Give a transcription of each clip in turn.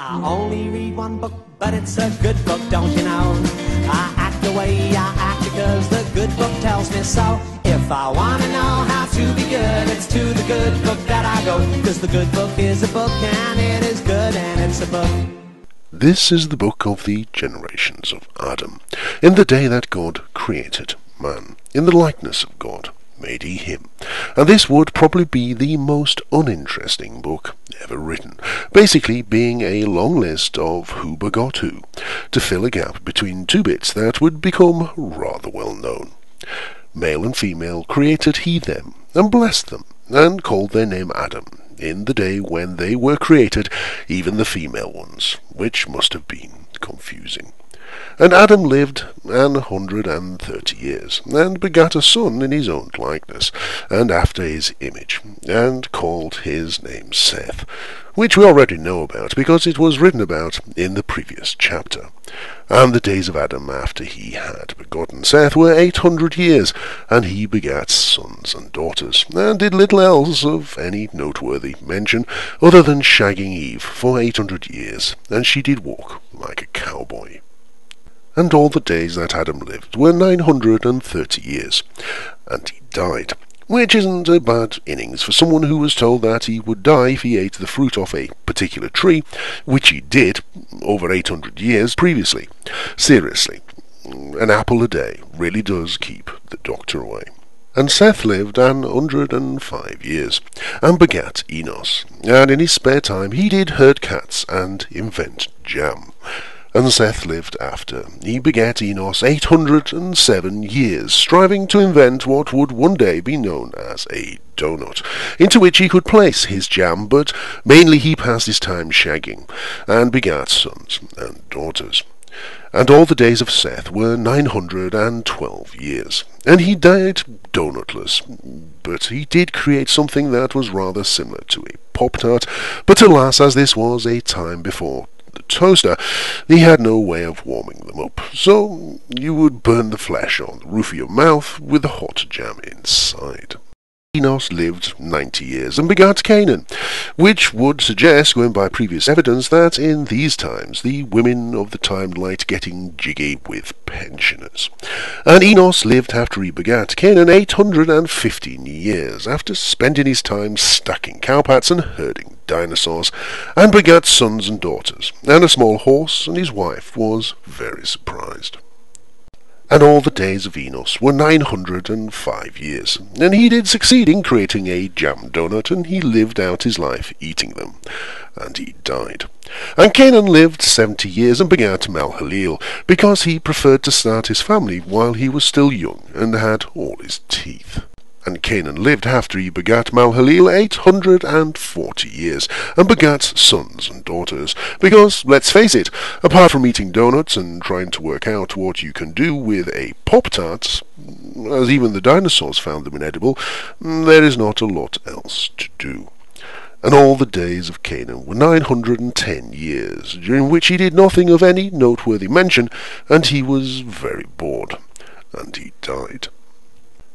I only read one book, but it's a good book, don't you know? I act the way I act because the good book tells me so. If I want to know how to be good, it's to the good book that I go. Because the good book is a book, and it is good, and it's a book. This is the book of the generations of Adam. In the day that God created man, in the likeness of God made he him. And this would probably be the most uninteresting book ever written, basically being a long list of who begot who, to fill a gap between two bits that would become rather well known. Male and female created he them, and blessed them, and called their name Adam, in the day when they were created, even the female ones, which must have been confusing. And Adam lived 130 years, and begat a son in his own likeness, and after his image, and called his name Seth, which we already know about, because it was written about in the previous chapter. And the days of Adam after he had begotten Seth were 800 years, and he begat sons and daughters, and did little else of any noteworthy mention, other than shagging Eve for 800 years, and she did walk like a cowboy. And all the days that Adam lived were 930 years, and he died, which isn't a bad innings for someone who was told that he would die if he ate the fruit off a particular tree, which he did over 800 years previously. Seriously, an apple a day really does keep the doctor away. And Seth lived 105 years, and begat Enos, and in his spare time he did herd cats and invent jam. And Seth lived after he begat Enos 807 years, striving to invent what would one day be known as a donut, into which he could place his jam, but mainly he passed his time shagging, and begat sons and daughters. And all the days of Seth were 912 years, and he died donutless, but he did create something that was rather similar to a Pop-Tart, but alas, as this was a time before the toaster, he had no way of warming them up, so you would burn the flesh on the roof of your mouth with the hot jam inside. Enos lived 90 years and begat Cainan, which would suggest, going by previous evidence, that in these times the women of the time liked getting jiggy with pensioners. And Enos lived after he begat Cainan 815 years, after spending his time stacking cowpats and herding dinosaurs, and begat sons and daughters, and a small horse, and his wife was very surprised. And all the days of Enos were 905 years, and he did succeed in creating a jam donut, and he lived out his life eating them, and he died. And Cainan lived 70 years and begat Mahalaleel, because he preferred to start his family while he was still young and had all his teeth. And Cainan lived after he begat Mahalaleel 840 years, and begat sons and daughters, because, let's face it, apart from eating donuts and trying to work out what you can do with a Pop-Tart, as even the dinosaurs found them inedible, there is not a lot else to do. And all the days of Cainan were 910 years, during which he did nothing of any noteworthy mention, and he was very bored, and he died.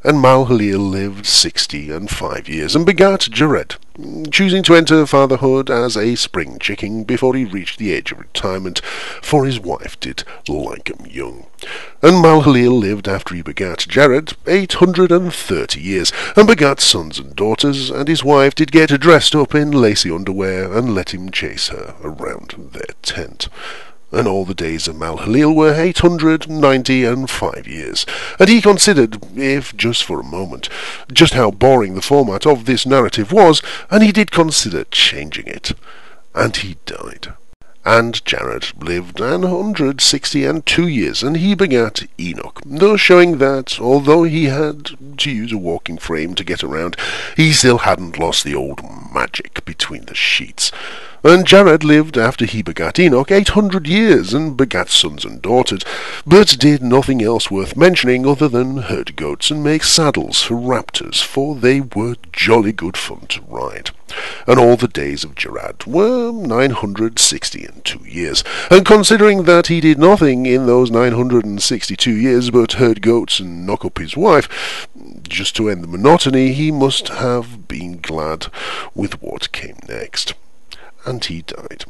And Mahalaleel lived 65 years, and begat Jared, choosing to enter fatherhood as a spring chicken before he reached the age of retirement, for his wife did like him young. And Mahalaleel lived after he begat Jared 830 years, and begat sons and daughters, and his wife did get dressed up in lacy underwear, and let him chase her around their tent. And all the days of Mahalaleel were 895 years, and he considered, if just for a moment, just how boring the format of this narrative was, and he did consider changing it. And he died. And Jared lived 162 years, and he begat Enoch, thus showing that, although he had to use a walking frame to get around, he still hadn't lost the old magic between the sheets. And Jared lived after he begat Enoch 800 years, and begat sons and daughters, but did nothing else worth mentioning other than herd goats and make saddles for raptors, for they were jolly good fun to ride. And all the days of Jared were 962 years, and considering that he did nothing in those 962 years but herd goats and knock up his wife, just to end the monotony, he must have been glad with what came next. And he died.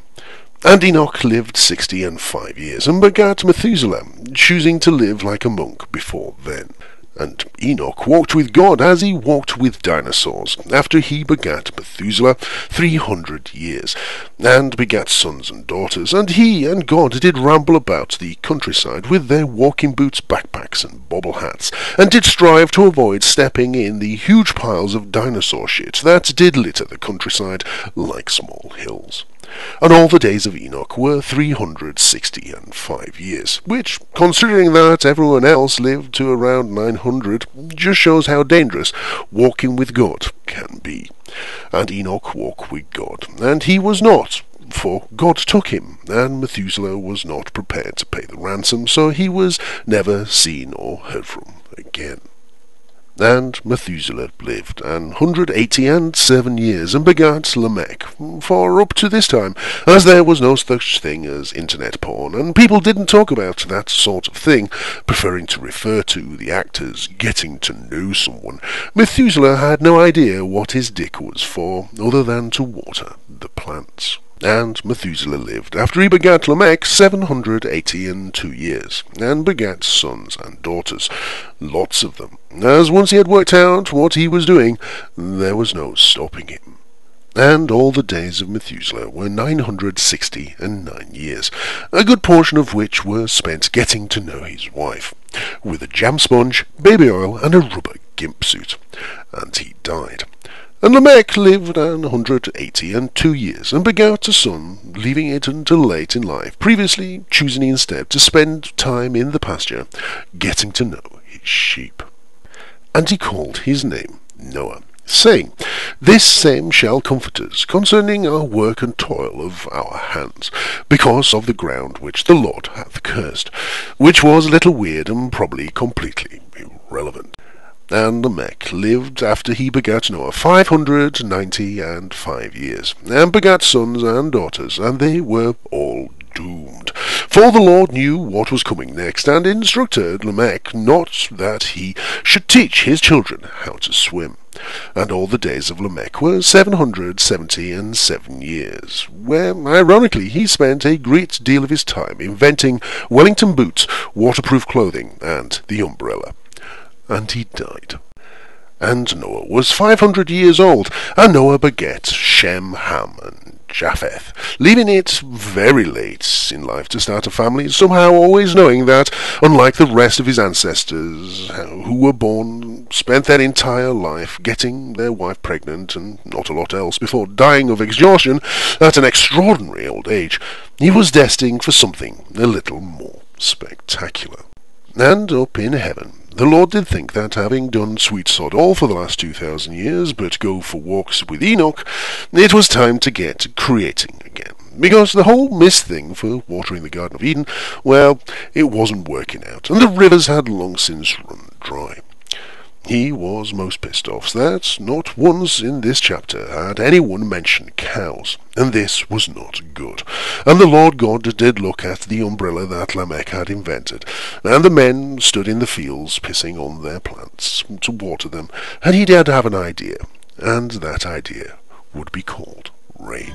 And Enoch lived 65 years, and begat Methuselah, choosing to live like a monk before then. And Enoch walked with God as he walked with dinosaurs, after he begat Methuselah 300 years, and begat sons and daughters, and he and God did ramble about the countryside with their walking boots, backpacks, and bobble hats, and did strive to avoid stepping in the huge piles of dinosaur shit that did litter the countryside like small hills. And all the days of Enoch were 365 years, which, considering that everyone else lived to around 900, just shows how dangerous walking with God can be. And Enoch walked with God, and he was not, for God took him, and Methuselah was not prepared to pay the ransom, so he was never seen or heard from again. And Methuselah lived 187 years, and begat Lamech, for up to this time, as there was no such thing as internet porn, and people didn't talk about that sort of thing, preferring to refer to the act as getting to know someone, Methuselah had no idea what his dick was for, other than to water the plants. And Methuselah lived, after he begat Lamech, 782 years, and begat sons and daughters, lots of them, as once he had worked out what he was doing, there was no stopping him. And all the days of Methuselah were 969 years, a good portion of which were spent getting to know his wife, with a jam sponge, baby oil, and a rubber gimp suit, and he died. And Lamech lived 182 years, and begat a son, leaving it until late in life, previously choosing instead to spend time in the pasture, getting to know his sheep. And he called his name Noah, saying, This same shall comfort us concerning our work and toil of our hands, because of the ground which the Lord hath cursed, which was a little weird and probably completely irrelevant. And Lamech lived after he begat Noah 595 years, and begat sons and daughters, and they were all doomed. For the Lord knew what was coming next, and instructed Lamech not that he should teach his children how to swim. And all the days of Lamech were 777 years, where, ironically, he spent a great deal of his time inventing Wellington boots, waterproof clothing, and the umbrella. And he died. And Noah was 500 years old, and Noah begat Shem, Ham, and Japheth, leaving it very late in life to start a family, somehow always knowing that, unlike the rest of his ancestors, who were born, spent their entire life getting their wife pregnant and not a lot else before dying of exhaustion at an extraordinary old age, he was destined for something a little more spectacular. And up in heaven, the Lord did think that, having done sweet sod all for the last 2,000 years, but go for walks with Enoch, it was time to get creating again. Because the whole mist thing for watering the Garden of Eden, well, it wasn't working out, and the rivers had long since run dry. He was most pissed off that not once in this chapter had anyone mentioned cows, and this was not good. And the Lord God did look at the umbrella that Lamech had invented, and the men stood in the fields pissing on their plants to water them, and he did have an idea, and that idea would be called rain.